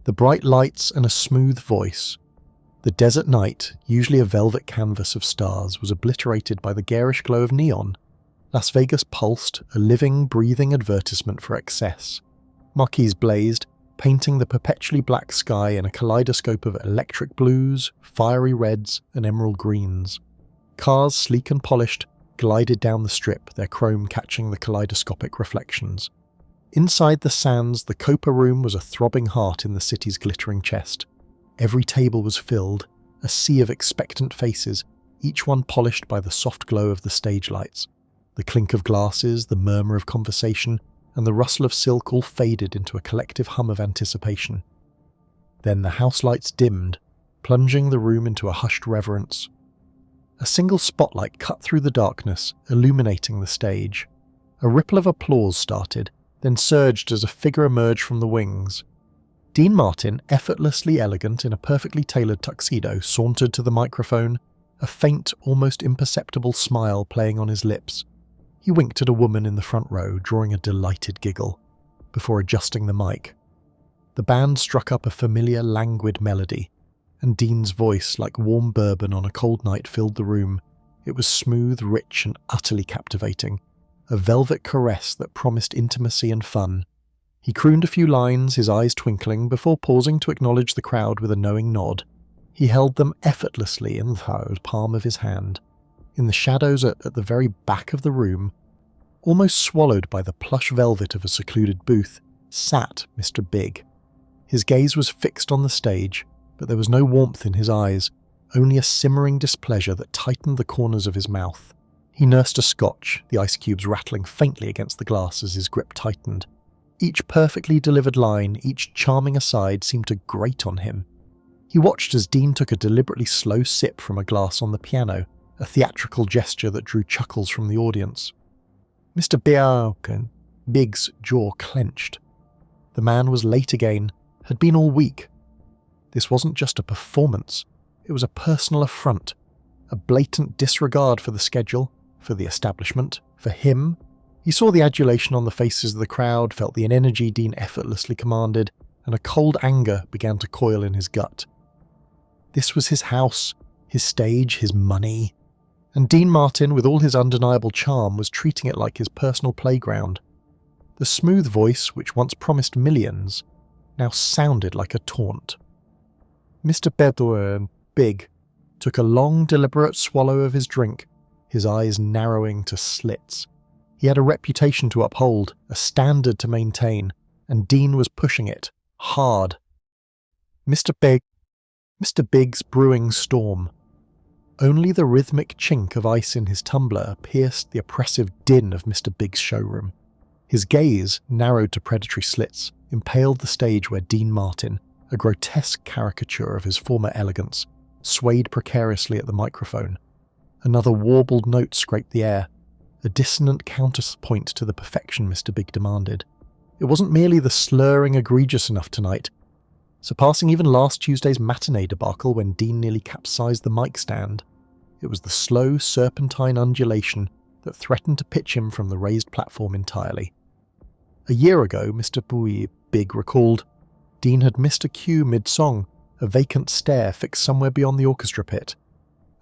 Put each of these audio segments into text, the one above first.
The bright lights and a smooth voice. The desert night, usually a velvet canvas of stars, was obliterated by the garish glow of neon. Las Vegas pulsed, a living, breathing advertisement for excess. Marquees blazed, painting the perpetually black sky in a kaleidoscope of electric blues, fiery reds, and emerald greens. Cars, sleek and polished, glided down the strip, their chrome catching the kaleidoscopic reflections. Inside the sands, the Copa Room was a throbbing heart in the city's glittering chest. Every table was filled, a sea of expectant faces, each one polished by the soft glow of the stage lights. The clink of glasses, the murmur of conversation, and the rustle of silk all faded into a collective hum of anticipation. Then the house lights dimmed, plunging the room into a hushed reverence. A single spotlight cut through the darkness, illuminating the stage. A ripple of applause started, then surged as a figure emerged from the wings. Dean Martin, effortlessly elegant in a perfectly tailored tuxedo, sauntered to the microphone, a faint, almost imperceptible smile playing on his lips. He winked at a woman in the front row, drawing a delighted giggle, before adjusting the mic. The band struck up a familiar, languid melody, and Dean's voice, like warm bourbon on a cold night, filled the room. It was smooth, rich, and utterly captivating, a velvet caress that promised intimacy and fun. He crooned a few lines, his eyes twinkling, before pausing to acknowledge the crowd with a knowing nod. He held them effortlessly in the palm of his hand. In the shadows at the very back of the room, almost swallowed by the plush velvet of a secluded booth, sat Mr. Big. His gaze was fixed on the stage, but there was no warmth in his eyes, only a simmering displeasure that tightened the corners of his mouth. He nursed a scotch, the ice cubes rattling faintly against the glass as his grip tightened. Each perfectly delivered line, each charming aside, seemed to grate on him. He watched as Dean took a deliberately slow sip from a glass on the piano, a theatrical gesture that drew chuckles from the audience. Mr. Big's jaw clenched. The man was late again, had been all week. This wasn't just a performance, it was a personal affront, a blatant disregard for the schedule, for the establishment, for him. He saw the adulation on the faces of the crowd, felt the energy Dean effortlessly commanded, and a cold anger began to coil in his gut. This was his house, his stage, his money. And Dean Martin, with all his undeniable charm, was treating it like his personal playground. The smooth voice, which once promised millions, now sounded like a taunt. Mr. Big took a long, deliberate swallow of his drink, his eyes narrowing to slits. He had a reputation to uphold, a standard to maintain, and Dean was pushing it, hard. Mr. Big's brewing storm. Only the rhythmic chink of ice in his tumbler pierced the oppressive din of Mr. Big's showroom. His gaze, narrowed to predatory slits, impaled the stage where Dean Martin, a grotesque caricature of his former elegance, swayed precariously at the microphone. Another warbled note scraped the air, a dissonant counterpoint to the perfection Mr. Big demanded. It wasn't merely the slurring egregious enough tonight, surpassing even last Tuesday's matinee debacle when Dean nearly capsized the mic stand. It was the slow, serpentine undulation that threatened to pitch him from the raised platform entirely. A year ago, Mr. Big recalled, Dean had missed a cue mid-song, a vacant stare fixed somewhere beyond the orchestra pit.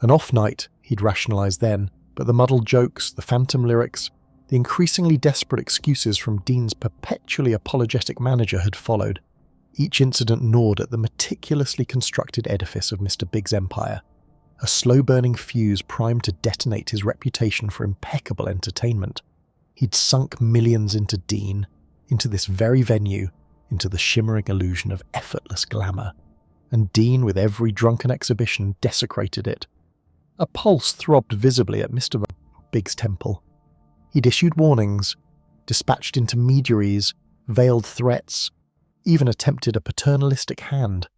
An off night, he'd rationalised then, but the muddled jokes, the phantom lyrics, the increasingly desperate excuses from Dean's perpetually apologetic manager had followed. Each incident gnawed at the meticulously constructed edifice of Mr. Big's empire, a slow-burning fuse primed to detonate his reputation for impeccable entertainment. He'd sunk millions into Dean, into this very venue, into the shimmering illusion of effortless glamour, and Dean, with every drunken exhibition, desecrated it. A pulse throbbed visibly at Mr. Big's temple. He'd issued warnings, dispatched intermediaries, veiled threats, even attempted a paternalistic hand.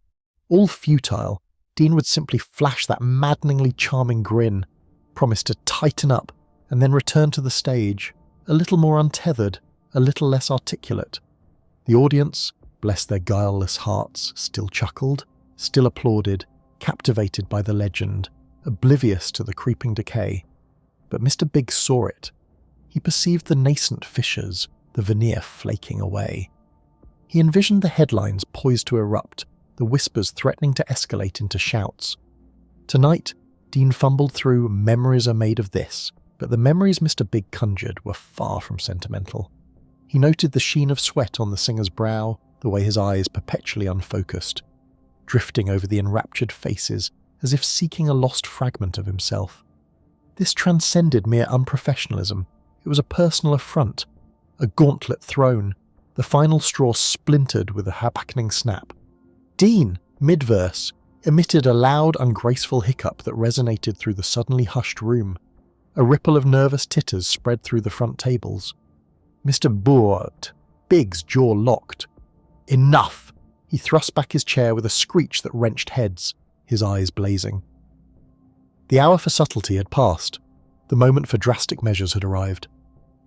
All futile, Dean would simply flash that maddeningly charming grin, promise to tighten up, and then return to the stage, a little more untethered, a little less articulate. The audience, bless their guileless hearts, still chuckled, still applauded, captivated by the legend, oblivious to the creeping decay. But Mr. Big saw it. He perceived the nascent fissures, the veneer flaking away. He envisioned the headlines poised to erupt, the whispers threatening to escalate into shouts. Tonight, Dean fumbled through "Memories are made of this," but the memories Mr. Big conjured were far from sentimental. He noted the sheen of sweat on the singer's brow, the way his eyes perpetually unfocused, drifting over the enraptured faces as if seeking a lost fragment of himself. This transcended mere unprofessionalism. It was a personal affront, a gauntlet thrown, the final straw splintered with a habakkning snap. Dean, mid-verse, emitted a loud, ungraceful hiccup that resonated through the suddenly hushed room. A ripple of nervous titters spread through the front tables. Mr. Boord, Big's jaw locked. Enough! He thrust back his chair with a screech that wrenched heads, his eyes blazing. The hour for subtlety had passed. The moment for drastic measures had arrived.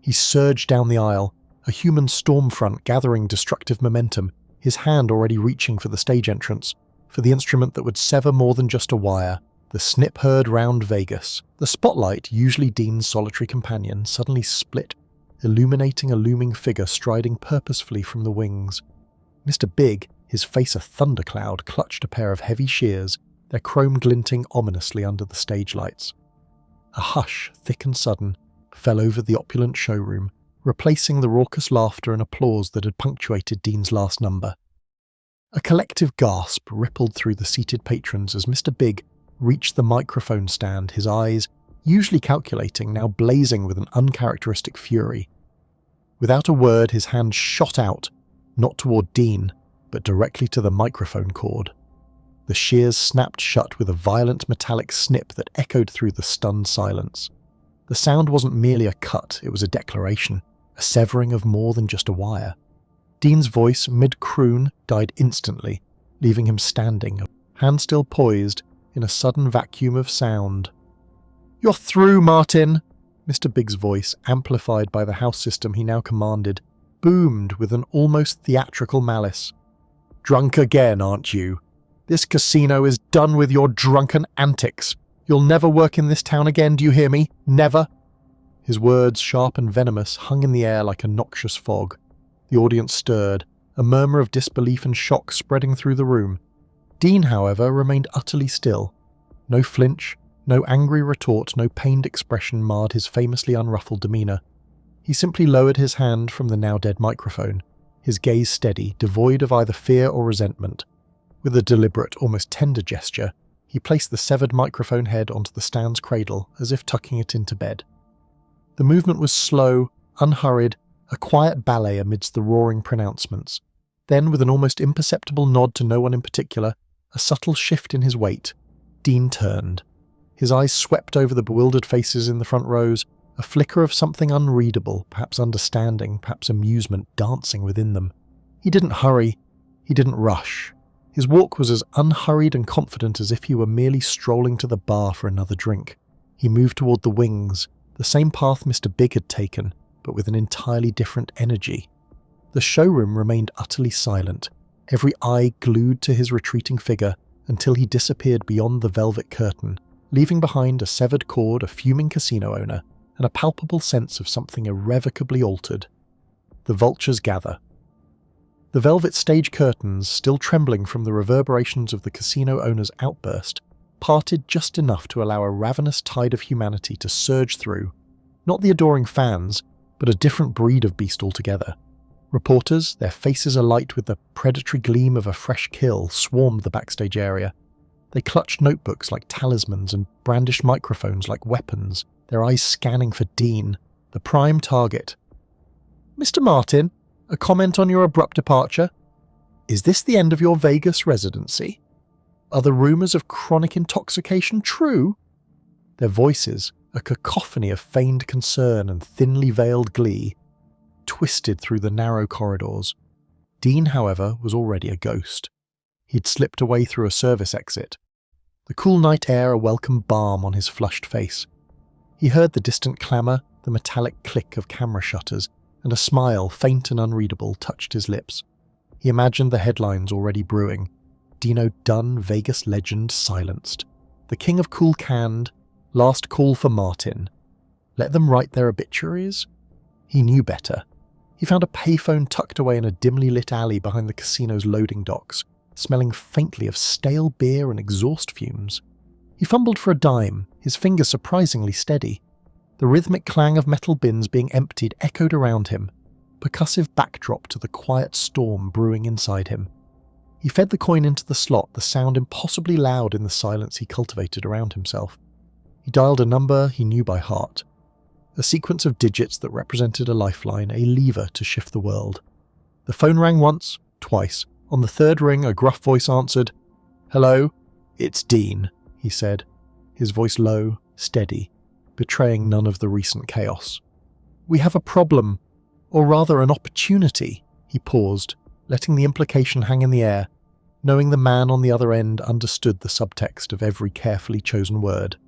He surged down the aisle, a human storm front gathering destructive momentum, his hand already reaching for the stage entrance, for the instrument that would sever more than just a wire, the snip heard round Vegas. The spotlight, usually Dean's solitary companion, suddenly split, illuminating a looming figure striding purposefully from the wings. Mr. Big, his face a thundercloud, clutched a pair of heavy shears, their chrome glinting ominously under the stage lights. A hush, thick and sudden, fell over the opulent showroom, replacing the raucous laughter and applause that had punctuated Dean's last number. A collective gasp rippled through the seated patrons as Mr. Big reached the microphone stand, his eyes, usually calculating, now blazing with an uncharacteristic fury. Without a word, his hand shot out, not toward Dean, but directly to the microphone cord. The shears snapped shut with a violent metallic snip that echoed through the stunned silence. The sound wasn't merely a cut, it was a declaration, a severing of more than just a wire. Dean's voice, mid-croon, died instantly, leaving him standing, hand still poised, in a sudden vacuum of sound. "You're through, Martin!" Mr. Big's voice, amplified by the house system he now commanded, boomed with an almost theatrical malice. "Drunk again, aren't you? This casino is done with your drunken antics. You'll never work in this town again, do you hear me? Never!" His words, sharp and venomous, hung in the air like a noxious fog. The audience stirred, a murmur of disbelief and shock spreading through the room. Dean, however, remained utterly still. No flinch, no angry retort, no pained expression marred his famously unruffled demeanour. He simply lowered his hand from the now-dead microphone, his gaze steady, devoid of either fear or resentment. With a deliberate, almost tender gesture, he placed the severed microphone head onto the stand's cradle, as if tucking it into bed. The movement was slow, unhurried, a quiet ballet amidst the roaring pronouncements. Then, with an almost imperceptible nod to no one in particular, a subtle shift in his weight, Dean turned. His eyes swept over the bewildered faces in the front rows, a flicker of something unreadable, perhaps understanding, perhaps amusement dancing within them. He didn't hurry, he didn't rush. His walk was as unhurried and confident as if he were merely strolling to the bar for another drink. He moved toward the wings, the same path Mr. Big had taken, but with an entirely different energy. The showroom remained utterly silent, every eye glued to his retreating figure until he disappeared beyond the velvet curtain, leaving behind a severed cord, a fuming casino owner, and a palpable sense of something irrevocably altered. The vultures gather. The velvet stage curtains, still trembling from the reverberations of the casino owner's outburst, parted just enough to allow a ravenous tide of humanity to surge through. Not the adoring fans, but a different breed of beast altogether. Reporters, their faces alight with the predatory gleam of a fresh kill, swarmed the backstage area. They clutched notebooks like talismans and brandished microphones like weapons, their eyes scanning for Dean, the prime target. "Mr. Martin, a comment on your abrupt departure? Is this the end of your Vegas residency? Are the rumours of chronic intoxication true?" Their voices, a cacophony of feigned concern and thinly veiled glee, twisted through the narrow corridors. Dean, however, was already a ghost. He'd slipped away through a service exit, the cool night air a welcome balm on his flushed face. He heard the distant clamour, the metallic click of camera shutters, and a smile, faint and unreadable, touched his lips. He imagined the headlines already brewing. Dino Dunn, Vegas legend, silenced. The king of cool canned, last call for Martin. Let them write their obituaries? He knew better. He found a payphone tucked away in a dimly lit alley behind the casino's loading docks, smelling faintly of stale beer and exhaust fumes. He fumbled for a dime, his fingers surprisingly steady. The rhythmic clang of metal bins being emptied echoed around him, percussive backdrop to the quiet storm brewing inside him. He fed the coin into the slot, the sound impossibly loud in the silence he cultivated around himself. He dialed a number he knew by heart, a sequence of digits that represented a lifeline, a lever to shift the world. The phone rang once, twice. On the third ring, a gruff voice answered. "Hello? It's Dean," he said, his voice low, steady, betraying none of the recent chaos. "We have a problem, or rather an opportunity," he paused, letting the implication hang in the air, knowing the man on the other end understood the subtext of every carefully chosen word.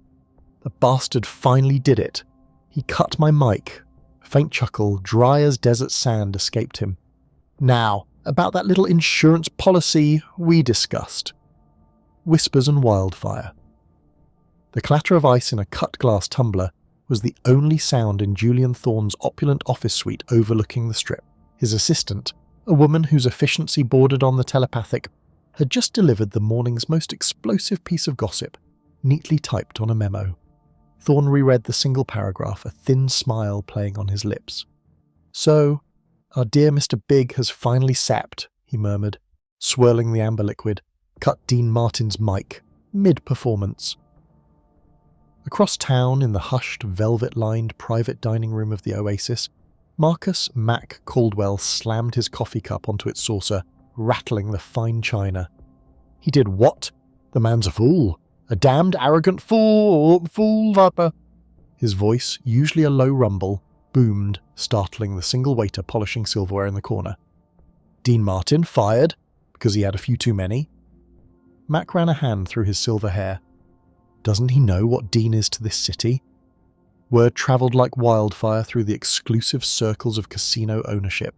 The bastard finally did it. He cut my mic. A faint chuckle, dry as desert sand, escaped him. "Now, about that little insurance policy we discussed." Whispers and wildfire. The clatter of ice in a cut glass tumbler was the only sound in Julian Thorne's opulent office suite overlooking the strip. His assistant, a woman whose efficiency bordered on the telepathic, had just delivered the morning's most explosive piece of gossip, neatly typed on a memo. Thorne reread the single paragraph, a thin smile playing on his lips. "So, our dear Mr. Big has finally sapped," he murmured, swirling the amber liquid, cut Dean Martin's mic, mid-performance. Across town, in the hushed, velvet-lined private dining room of the Oasis, Marcus Mac Caldwell slammed his coffee cup onto its saucer, rattling the fine china. "He did what? The man's a fool. A damned arrogant fool, viper." His voice, usually a low rumble, boomed, startling the single waiter polishing silverware in the corner. "Dean Martin fired? Because he had a few too many?" Mac ran a hand through his silver hair. Doesn't he know what Dean is to this city? Word travelled like wildfire through the exclusive circles of casino ownership.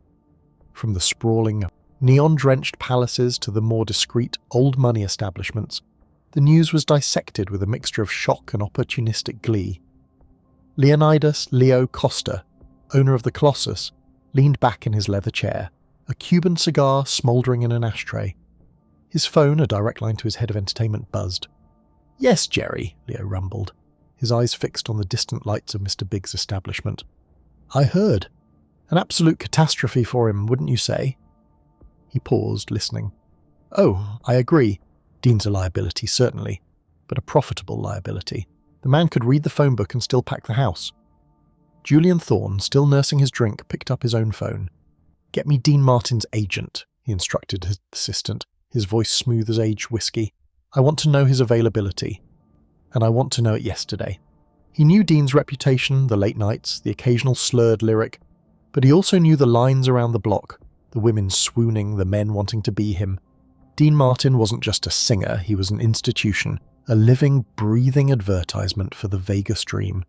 From the sprawling, neon-drenched palaces to the more discreet old money establishments, the news was dissected with a mixture of shock and opportunistic glee. Leonidas Leo Costa, owner of the Colossus, leaned back in his leather chair, a Cuban cigar smouldering in an ashtray. His phone, a direct line to his head of entertainment, buzzed. "Yes, Jerry," Leo rumbled, his eyes fixed on the distant lights of Mr. Big's establishment. "I heard. An absolute catastrophe for him, wouldn't you say?" He paused, listening. "Oh, I agree. Dean's a liability, certainly, but a profitable liability. The man could read the phone book and still pack the house." Julian Thorne, still nursing his drink, picked up his own phone. "Get me Dean Martin's agent," he instructed his assistant, his voice smooth as aged whiskey. "I want to know his availability, and I want to know it yesterday." He knew Dean's reputation, the late nights, the occasional slurred lyric, but he also knew the lines around the block, the women swooning, the men wanting to be him. Dean Martin wasn't just a singer, he was an institution, a living, breathing advertisement for the Vegas dream.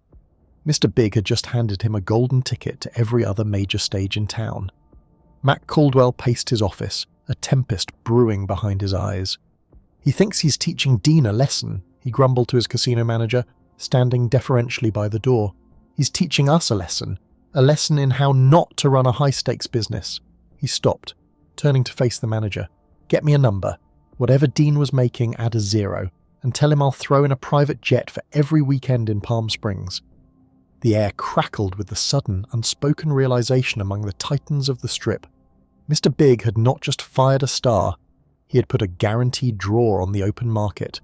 Mr. Big had just handed him a golden ticket to every other major stage in town. Mac Caldwell paced his office, a tempest brewing behind his eyes. "He thinks he's teaching Dean a lesson," he grumbled to his casino manager, standing deferentially by the door. "He's teaching us a lesson in how not to run a high-stakes business." He stopped, turning to face the manager. "Get me a number. Whatever Dean was making, add a 0, and tell him I'll throw in a private jet for every weekend in Palm Springs." The air crackled with the sudden, unspoken realization among the titans of the strip. Mr. Big had not just fired a star, he had put a guaranteed draw on the open market,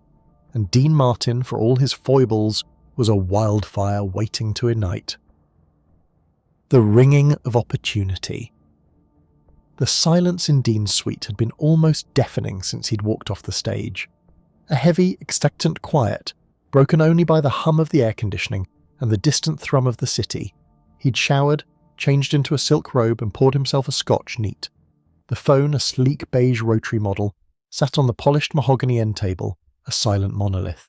and Dean Martin, for all his foibles, was a wildfire waiting to ignite. The ringing of opportunity. The silence in Dean's suite had been almost deafening since he'd walked off the stage. A heavy, expectant quiet, broken only by the hum of the air conditioning and the distant thrum of the city. He'd showered, changed into a silk robe and poured himself a scotch neat. The phone, a sleek beige rotary model, sat on the polished mahogany end table, a silent monolith.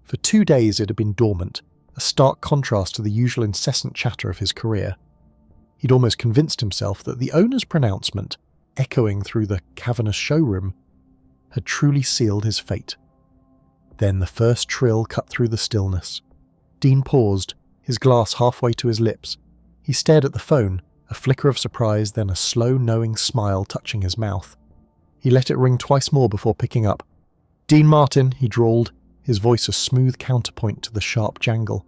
For 2 days it had been dormant, a stark contrast to the usual incessant chatter of his career. He'd almost convinced himself that the owner's pronouncement, echoing through the cavernous showroom, had truly sealed his fate. Then the first trill cut through the stillness. Dean paused, his glass halfway to his lips. He stared at the phone, a flicker of surprise, then a slow, knowing smile touching his mouth. He let it ring twice more before picking up. "Dean Martin," he drawled, his voice a smooth counterpoint to the sharp jangle.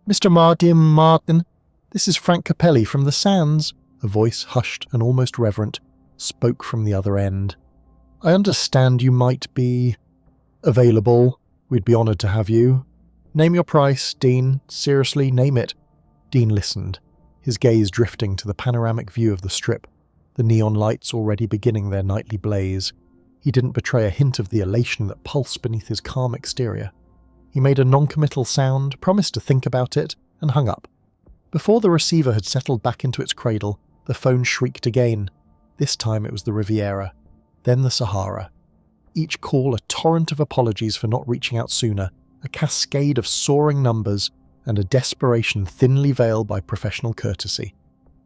"Mr. Martin, this is Frank Capelli from the Sands," a voice, hushed and almost reverent, spoke from the other end. "I understand you might be available. We'd be honoured to have you. Name your price, Dean. Seriously, name it." Dean listened, his gaze drifting to the panoramic view of the strip, the neon lights already beginning their nightly blaze. He didn't betray a hint of the elation that pulsed beneath his calm exterior. He made a non-committal sound, promised to think about it, and hung up. Before the receiver had settled back into its cradle, the phone shrieked again. This time it was the Riviera, then the Sahara. Each call a torrent of apologies for not reaching out sooner, a cascade of soaring numbers, and a desperation thinly veiled by professional courtesy.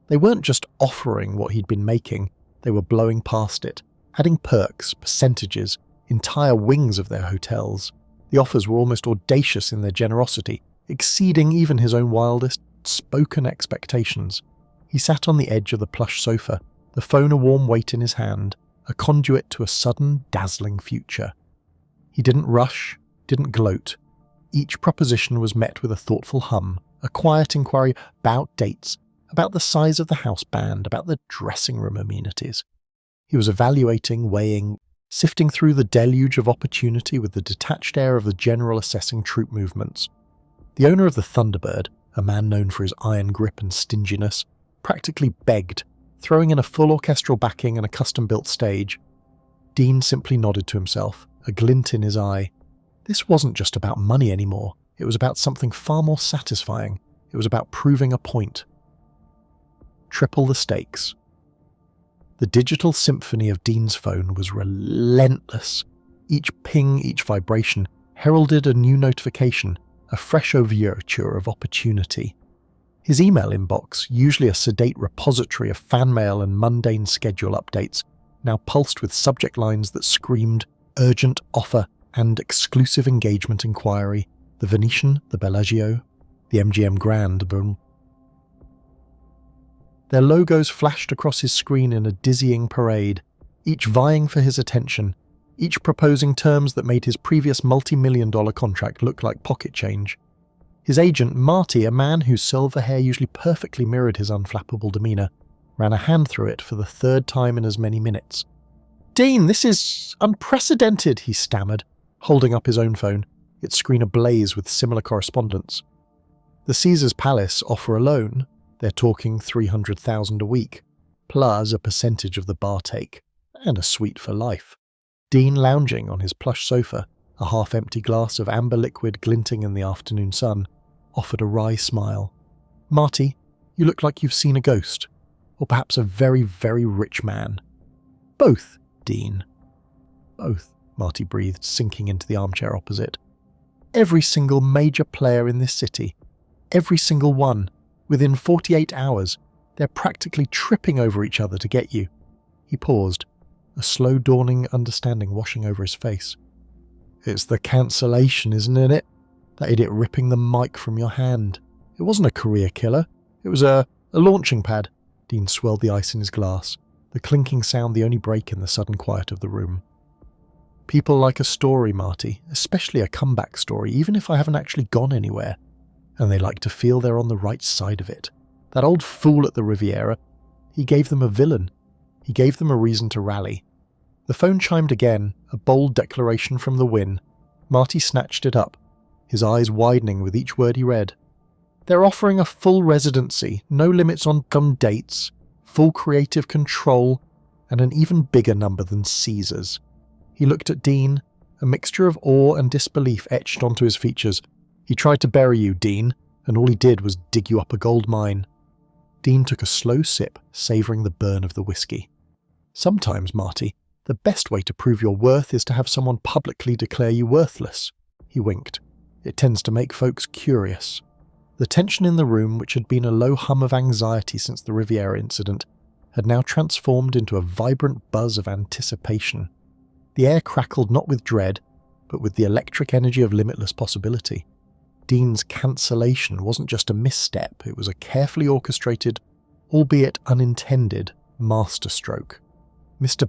They weren't just offering what he'd been making, they were blowing past it, adding perks, percentages, entire wings of their hotels. The offers were almost audacious in their generosity, exceeding even his own wildest, spoken expectations. He sat on the edge of the plush sofa, the phone a warm weight in his hand, a conduit to a sudden, dazzling future. He didn't rush, didn't gloat. Each proposition was met with a thoughtful hum, a quiet inquiry about dates, about the size of the house band, about the dressing room amenities. He was evaluating, weighing, sifting through the deluge of opportunity with the detached air of the general assessing troop movements. The owner of the Thunderbird, a man known for his iron grip and stinginess, practically begged, throwing in a full orchestral backing and a custom-built stage. Dean simply nodded to himself, a glint in his eye. This wasn't just about money anymore. It was about something far more satisfying. It was about proving a point. Triple the stakes. The digital symphony of Dean's phone was relentless. Each ping, each vibration, heralded a new notification, a fresh overture of opportunity. His email inbox, usually a sedate repository of fan mail and mundane schedule updates, now pulsed with subject lines that screamed urgent offer and exclusive engagement inquiry. The Venetian, the Bellagio, the MGM Grand. Boom. Their logos flashed across his screen in a dizzying parade, each vying for his attention, each proposing terms that made his previous multi-million-dollar contract look like pocket change. His agent, Marty, a man whose silver hair usually perfectly mirrored his unflappable demeanour, ran a hand through it for the third time in as many minutes. "Dean, this is unprecedented," he stammered, holding up his own phone, its screen ablaze with similar correspondence. "The Caesar's Palace offer alone, they're talking $300,000 a week, plus a percentage of the bar take, and a suite for life." Dean, lounging on his plush sofa, a half-empty glass of amber liquid glinting in the afternoon sun, offered a wry smile. "Marty, you look like you've seen a ghost, or perhaps a very, very rich man." "Both, Dean." "Both," Marty breathed, sinking into the armchair opposite. "Every single major player in this city, every single one, within 48 hours, they're practically tripping over each other to get you." He paused, a slow dawning understanding washing over his face. "It's the cancellation, isn't it? That idiot ripping the mic from your hand. It wasn't a career killer. It was a launching pad." Dean swirled the ice in his glass, the clinking sound the only break in the sudden quiet of the room. "People like a story, Marty, especially a comeback story, even if I haven't actually gone anywhere. And they like to feel they're on the right side of it. That old fool at the Riviera, he gave them a villain. He gave them a reason to rally." The phone chimed again, a bold declaration from the Win. Marty snatched it up, his eyes widening with each word he read. "They're offering a full residency, no limits on dates, full creative control, and an even bigger number than Caesar's." He looked at Dean, a mixture of awe and disbelief etched onto his features. "He tried to bury you, Dean, and all he did was dig you up a gold mine." Dean took a slow sip, savouring the burn of the whiskey. "Sometimes, Marty, the best way to prove your worth is to have someone publicly declare you worthless." He winked. "It tends to make folks curious." The tension in the room, which had been a low hum of anxiety since the Riviera incident, had now transformed into a vibrant buzz of anticipation. The air crackled not with dread, but with the electric energy of limitless possibility. Dean's cancellation wasn't just a misstep, it was a carefully orchestrated, albeit unintended, masterstroke. Mr.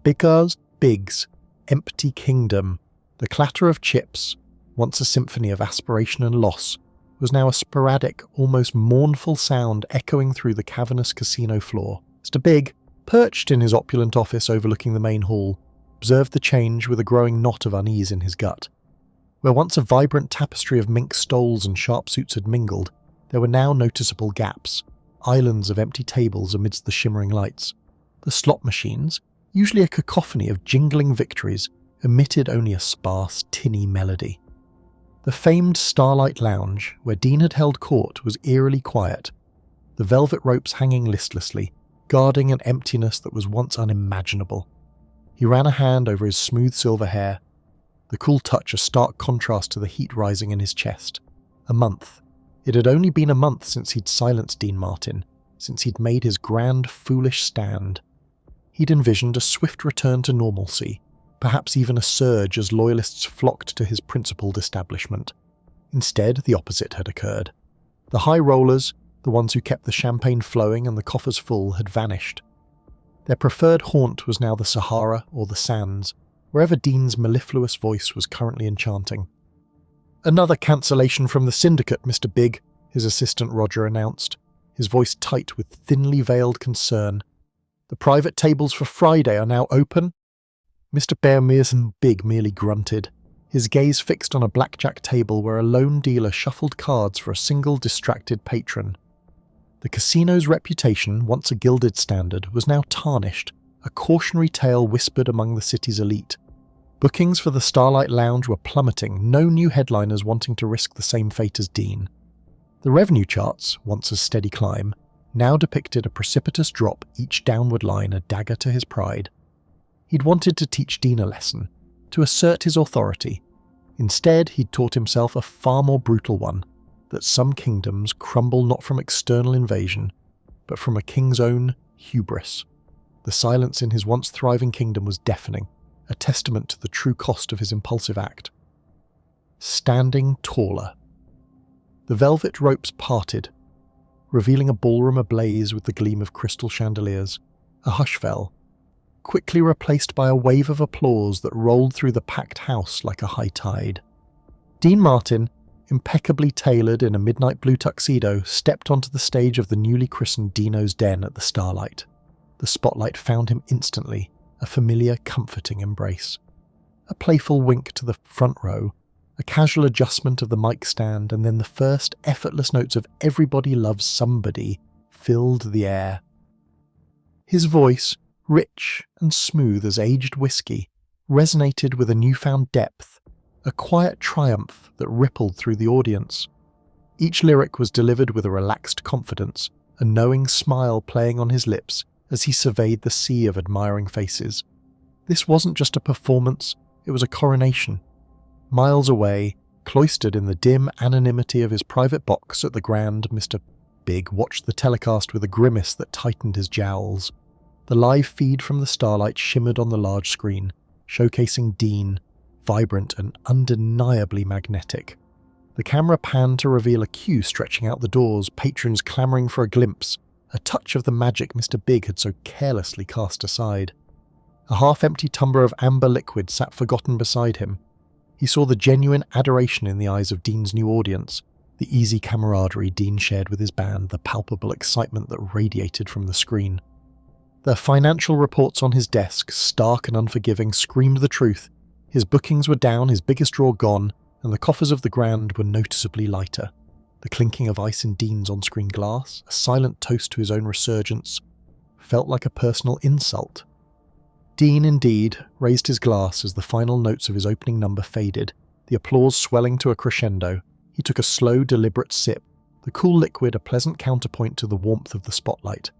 Big's empty kingdom, the clatter of chips, once a symphony of aspiration and loss, was now a sporadic, almost mournful sound echoing through the cavernous casino floor. Mr. Big, perched in his opulent office overlooking the main hall, observed the change with a growing knot of unease in his gut. Where once a vibrant tapestry of mink stoles and sharp suits had mingled, there were now noticeable gaps, islands of empty tables amidst the shimmering lights. The slot machines, usually a cacophony of jingling victories, emitted only a sparse, tinny melody. The famed Starlight Lounge, where Dean had held court, was eerily quiet, the velvet ropes hanging listlessly, guarding an emptiness that was once unimaginable. He ran a hand over his smooth silver hair, the cool touch a stark contrast to the heat rising in his chest. A month. It had only been a month since he'd silenced Dean Martin, since he'd made his grand, foolish stand. He'd envisioned a swift return to normalcy, perhaps even a surge as loyalists flocked to his principled establishment. Instead, the opposite had occurred. The high rollers, the ones who kept the champagne flowing and the coffers full, had vanished. Their preferred haunt was now the Sahara or the sands, wherever Dean's mellifluous voice was currently enchanting. "Another cancellation from the syndicate, Mr. Big," his assistant Roger announced, his voice tight with thinly veiled concern. "The private tables for Friday are now open." Mr. Big merely grunted, his gaze fixed on a blackjack table where a lone dealer shuffled cards for a single distracted patron. The casino's reputation, once a gilded standard, was now tarnished, a cautionary tale whispered among the city's elite. Bookings for the Starlight Lounge were plummeting, no new headliners wanting to risk the same fate as Dean. The revenue charts, once a steady climb, now depicted a precipitous drop, each downward line a dagger to his pride. He'd wanted to teach Dean a lesson, to assert his authority. Instead, he'd taught himself a far more brutal one, that some kingdoms crumble not from external invasion, but from a king's own hubris. The silence in his once thriving kingdom was deafening, a testament to the true cost of his impulsive act. Standing taller. The velvet ropes parted, revealing a ballroom ablaze with the gleam of crystal chandeliers. A hush fell, quickly replaced by a wave of applause that rolled through the packed house like a high tide. Dean Martin, impeccably tailored in a midnight blue tuxedo, stepped onto the stage of the newly christened Dino's Den at the Starlight. The spotlight found him instantly, a familiar, comforting embrace. A playful wink to the front row, a casual adjustment of the mic stand, and then the first effortless notes of "Everybody Loves Somebody" filled the air. His voice, rich and smooth as aged whiskey, resonated with a newfound depth, a quiet triumph that rippled through the audience. Each lyric was delivered with a relaxed confidence, a knowing smile playing on his lips as he surveyed the sea of admiring faces. This wasn't just a performance, it was a coronation. Miles away, cloistered in the dim anonymity of his private box at the Grand, Mr. Big watched the telecast with a grimace that tightened his jowls. The live feed from the Starlight shimmered on the large screen, showcasing Dean, vibrant and undeniably magnetic. The camera panned to reveal a queue stretching out the doors, patrons clamouring for a glimpse, a touch of the magic Mr. Big had so carelessly cast aside. A half-empty tumbler of amber liquid sat forgotten beside him. He saw the genuine adoration in the eyes of Dean's new audience, the easy camaraderie Dean shared with his band, the palpable excitement that radiated from the screen. The financial reports on his desk, stark and unforgiving, screamed the truth. His bookings were down, his biggest draw gone, and the coffers of the Grand were noticeably lighter. The clinking of ice in Dean's on-screen glass, a silent toast to his own resurgence, felt like a personal insult. Dean, indeed, raised his glass as the final notes of his opening number faded, the applause swelling to a crescendo. He took a slow, deliberate sip, the cool liquid a pleasant counterpoint to the warmth of the spotlight.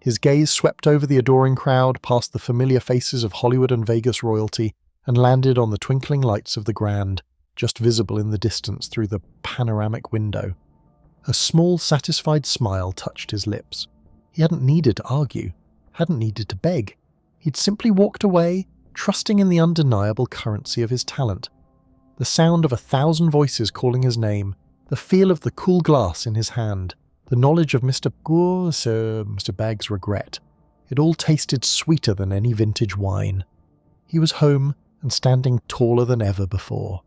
His gaze swept over the adoring crowd, past the familiar faces of Hollywood and Vegas royalty, and landed on the twinkling lights of the Grand, just visible in the distance through the panoramic window. A small, satisfied smile touched his lips. He hadn't needed to argue, hadn't needed to beg. He'd simply walked away, trusting in the undeniable currency of his talent. The sound of 1,000 voices calling his name, the feel of the cool glass in his hand, The knowledge of Mr. Begg's regret. It all tasted sweeter than any vintage wine. He was home and standing taller than ever before.